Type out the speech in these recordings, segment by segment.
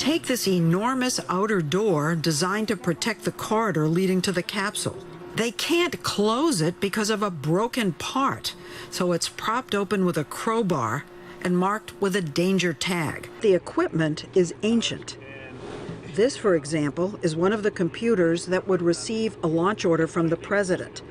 Take this enormous outer door designed to protect the corridor leading to the capsule. They can't close it because of a broken part, so it's propped open with a crowbar and marked with a danger tag. The equipment is ancient. This, for example, is one of the computers that would receive a launch order from the president.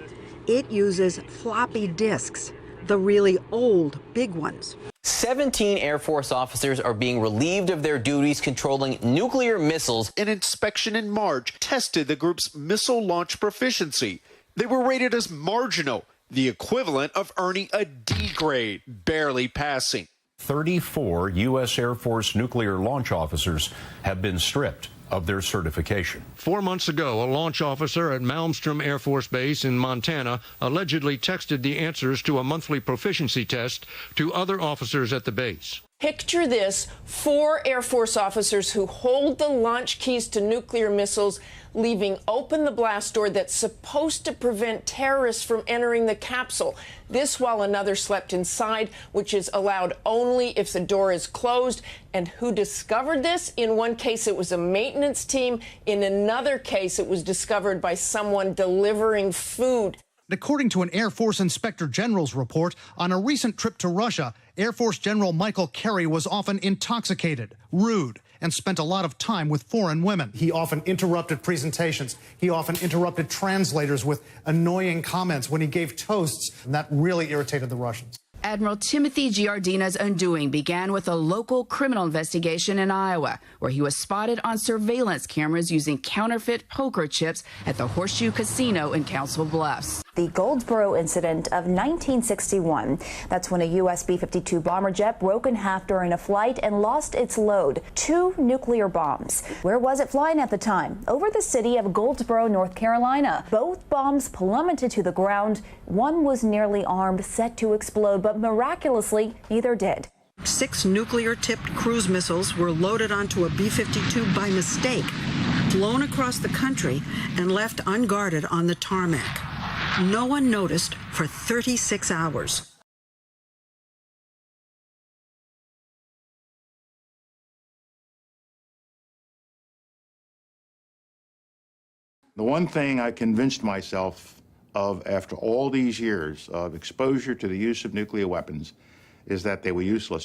It uses floppy disks, the really old, big ones. 17 Air Force officers are being relieved of their duties controlling nuclear missiles. An inspection in March tested the group's missile launch proficiency. They were rated as marginal, the equivalent of earning a D grade, barely passing. 34 U.S. Air Force nuclear launch officers have been stripped of their certification. 4 months ago, a launch officer at Malmstrom Air Force Base in Montana allegedly texted the answers to a monthly proficiency test to other officers at the base. Picture this: 4 Air Force officers who hold the launch keys to nuclear missiles, leaving open the blast door that's supposed to prevent terrorists from entering the capsule. This while another slept inside, which is allowed only if the door is closed. And who discovered this? In one case, it was a maintenance team. In another case, it was discovered by someone delivering food. According to an Air Force Inspector General's report, on a recent trip to Russia, Air Force General Michael Carey was often intoxicated, rude, and spent a lot of time with foreign women. He often interrupted presentations. He often interrupted translators with annoying comments when he gave toasts, and that really irritated the Russians. Admiral Timothy Giardina's undoing began with a local criminal investigation in Iowa, where he was spotted on surveillance cameras using counterfeit poker chips at the Horseshoe Casino in Council Bluffs. The Goldsboro incident of 1961. That's when a U.S. B-52 bomber jet broke in half during a flight and lost its load, 2 nuclear bombs. Where was it flying at the time? Over the city of Goldsboro, North Carolina. Both bombs plummeted to the ground. One was nearly armed, set to explode, but miraculously, neither did. 6 nuclear-tipped cruise missiles were loaded onto a B-52 by mistake, flown across the country, and left unguarded on the tarmac. No one noticed for 36 hours. The one thing I convinced myself of after all these years of exposure to the use of nuclear weapons is that they were useless.